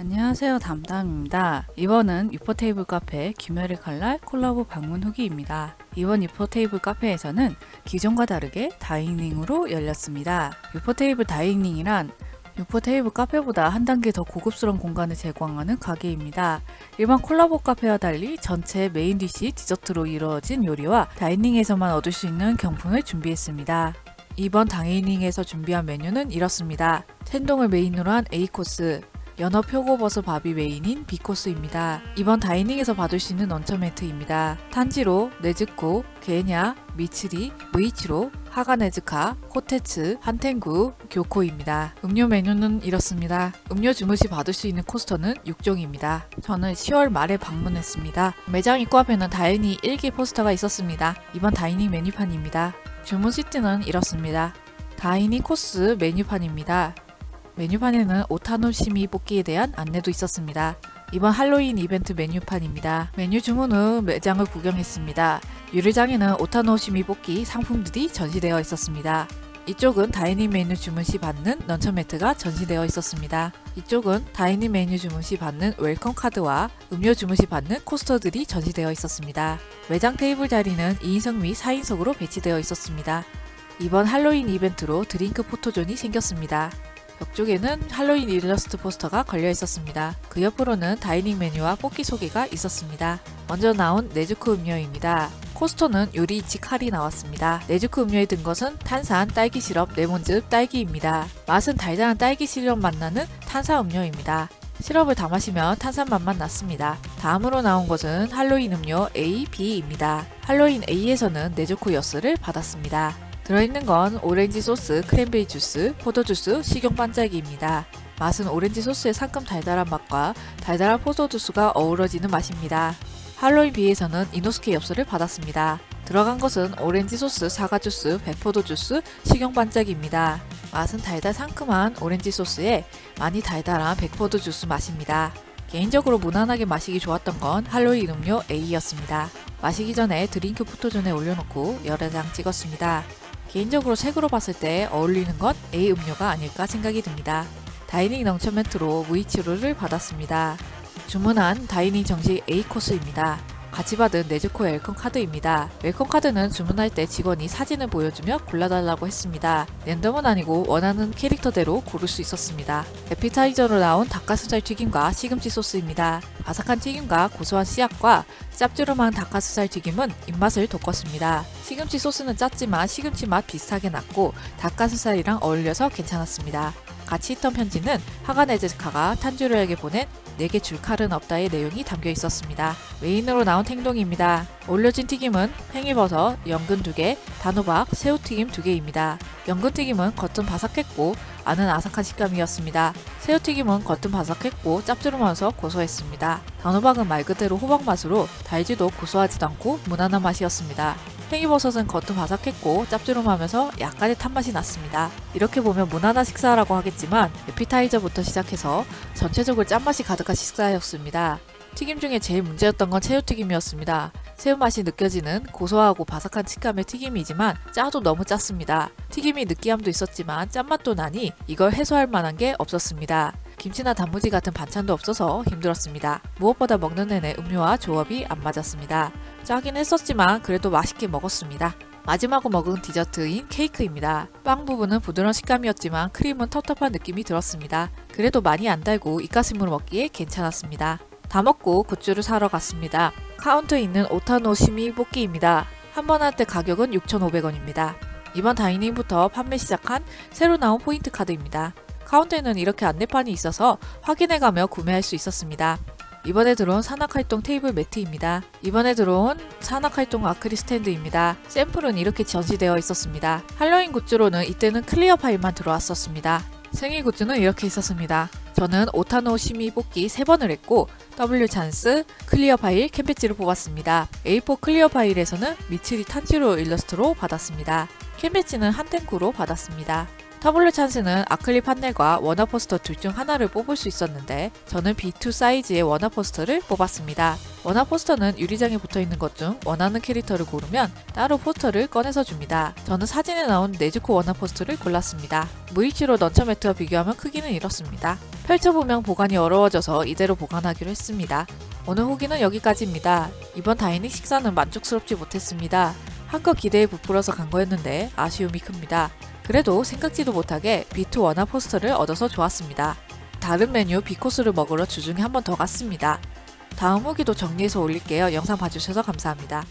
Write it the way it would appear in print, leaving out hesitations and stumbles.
안녕하세요, 담담입니다. 이번은 유포테이블 카페 김열의 칼날 콜라보 방문 후기입니다. 이번 유포테이블 카페에서는 기존과 다르게 다이닝으로 열렸습니다. 유포테이블 다이닝이란 유포테이블 카페보다 한 단계 더 고급스러운 공간을 제공하는 가게입니다. 일반 콜라보 카페와 달리 전체 메인 디시 디저트로 이루어진 요리와 다이닝에서만 얻을 수 있는 경품을 준비했습니다. 이번 다이닝에서 준비한 메뉴는 이렇습니다. 텐동을 메인으로 한 A코스, 연어 표고버섯 밥이 메인인 B코스입니다. 이번 다이닝에서 받을 수 있는 런처 매트입니다. 탄지로, 네즈코, 게냐, 미츠리, 무이치로, 하가네즈카, 코테츠, 한텐구, 교코입니다. 음료 메뉴는 이렇습니다. 음료 주문 시 받을 수 있는 코스터는 6종입니다. 저는 10월 말에 방문했습니다. 매장 입구 앞에는 다이닝 1기 포스터가 있었습니다. 이번 다이닝 메뉴판입니다. 주문 시트는 이렇습니다. 다이닝 코스 메뉴판입니다. 메뉴판에는 오타노시미 뽑기에 대한 안내도 있었습니다. 이번 할로윈 이벤트 메뉴판입니다. 메뉴 주문 후 매장을 구경했습니다. 유리장에는 오타노시미 뽑기 상품들이 전시되어 있었습니다. 이쪽은 다이닝 메뉴 주문 시 받는 런처 매트가 전시되어 있었습니다. 이쪽은 다이닝 메뉴 주문 시 받는 웰컴 카드와 음료 주문 시 받는 코스터들이 전시되어 있었습니다. 매장 테이블 자리는 2인석 및 4인석으로 배치되어 있었습니다. 이번 할로윈 이벤트로 드링크 포토존이 생겼습니다. 옆쪽에는 할로윈 일러스트 포스터가 걸려 있었습니다. 그 옆으로는 다이닝 메뉴와 뽑기 소개가 있었습니다. 먼저 나온 네즈코 음료입니다. 코스터는 요리이치 칼이 나왔습니다. 네즈코 음료에 든 것은 탄산, 딸기 시럽, 레몬즙, 딸기입니다. 맛은 달달한 딸기 시럽 맛 나는 탄산 음료입니다. 시럽을 다 마시면 탄산 맛만 났습니다. 다음으로 나온 것은 할로윈 음료 A, B입니다. 할로윈 A에서는 네즈코 여스를 받았습니다. 들어있는 건 오렌지 소스, 크랜베리 주스, 포도 주스, 식용 반짝이입니다. 맛은 오렌지 소스의 상큼 달달한 맛과 달달한 포도 주스가 어우러지는 맛입니다. 할로윈 B에서는 이노스케 엽서를 받았습니다. 들어간 것은 오렌지 소스, 사과 주스, 백포도 주스, 식용 반짝이입니다. 맛은 달달 상큼한 오렌지 소스에 많이 달달한 백포도 주스 맛입니다. 개인적으로 무난하게 마시기 좋았던 건 할로윈 음료 A였습니다. 마시기 전에 드링크 포토존에 올려놓고 여러 장 찍었습니다. 개인적으로 색으로 봤을 때 어울리는 건 A 음료가 아닐까 생각이 듭니다. 다이닝 런처 매트로 무이치로를 받았습니다. 주문한 다이닝 정식 A 코스입니다. 같이 받은 네즈코 웰컴 카드입니다. 웰컴 카드는 주문할 때 직원이 사진을 보여주며 골라달라고 했습니다. 랜덤은 아니고 원하는 캐릭터대로 고를 수 있었습니다. 에피타이저로 나온 닭가슴살 튀김과 시금치 소스입니다. 바삭한 튀김과 고소한 씨앗과 짭조름한 닭가슴살 튀김은 입맛을 돋궜습니다. 시금치 소스는 짰지만 시금치 맛 비슷하게 났고 닭가슴살이랑 어울려서 괜찮았습니다. 같이 있던 편지는 하가네즈카가 탄주로에게 보낸 4개 줄 칼은 없다의 내용이 담겨 있었습니다. 메인으로 나온 탱동입니다. 올려진 튀김은 팽이버섯, 연근 2개, 단호박, 새우튀김 2개입니다. 연근튀김은 겉은 바삭했고 안은 아삭한 식감이었습니다. 새우튀김은 겉은 바삭했고 짭조름하면서 고소했습니다. 단호박은 말 그대로 호박 맛으로 달지도 고소하지도 않고 무난한 맛이었습니다. 팽이버섯은 겉은 바삭했고 짭조름하면서 약간의 탄맛이 났습니다. 이렇게 보면 무난한 식사라고 하겠지만 에피타이저부터 시작해서 전체적으로 짠맛이 가득한 식사였습니다. 튀김 중에 제일 문제였던 건 새우튀김이었습니다. 새우맛이 느껴지는 고소하고 바삭한 식감의 튀김이지만 짜도 너무 짰습니다. 튀김이 느끼함도 있었지만 짠맛도 나니 이걸 해소할 만한 게 없었습니다. 김치나 단무지 같은 반찬도 없어서 힘들었습니다. 무엇보다 먹는 내내 음료와 조합이 안 맞았습니다. 짜긴 했었지만 그래도 맛있게 먹었습니다. 마지막으로 먹은 디저트인 케이크입니다. 빵 부분은 부드러운 식감이었지만 크림은 텁텁한 느낌이 들었습니다. 그래도 많이 안 달고 입가심으로 먹기에 괜찮았습니다. 다 먹고 굿즈를 사러 갔습니다. 카운터에 있는 오타노시미 뽑기입니다. 한 번 할 때 가격은 6,500원입니다. 이번 다이닝부터 판매 시작한 새로 나온 포인트 카드입니다. 카운터에는 이렇게 안내판이 있어서 확인해가며 구매할 수 있었습니다. 이번에 들어온 산악활동 테이블 매트입니다. 이번에 들어온 산악활동 아크릴 스탠드입니다. 샘플은 이렇게 전시되어 있었습니다. 할로윈 굿즈로는 이때는 클리어 파일만 들어왔었습니다. 생일 굿즈는 이렇게 있었습니다. 저는 오타노시미 뽑기 3번을 했고 W 찬스, 클리어 파일, 캠 배지를 뽑았습니다. A4 클리어 파일에서는 미츠리 탄지로 일러스트로 받았습니다. 캠 배지는 한텐쿠로 받았습니다. W 찬스는 아크릴 판넬과 원화 포스터 둘 중 하나를 뽑을 수 있었는데 저는 B2 사이즈의 원화 포스터를 뽑았습니다. 원화 포스터는 유리장에 붙어있는 것 중 원하는 캐릭터를 고르면 따로 포스터를 꺼내서 줍니다. 저는 사진에 나온 네즈코 원화 포스터를 골랐습니다. 무이치로 런처 매트와 비교하면 크기는 이렇습니다. 펼쳐보면 보관이 어려워져서 이대로 보관하기로 했습니다. 오늘 후기는 여기까지입니다. 이번 다이닝 식사는 만족스럽지 못했습니다. 한껏 기대에 부풀어서 간 거였는데 아쉬움이 큽니다. 그래도 생각지도 못하게 B2 원화 포스터를 얻어서 좋았습니다. 다른 메뉴 B코스를 먹으러 주중에 한 번 더 갔습니다. 다음 후기도 정리해서 올릴게요. 영상 봐주셔서 감사합니다.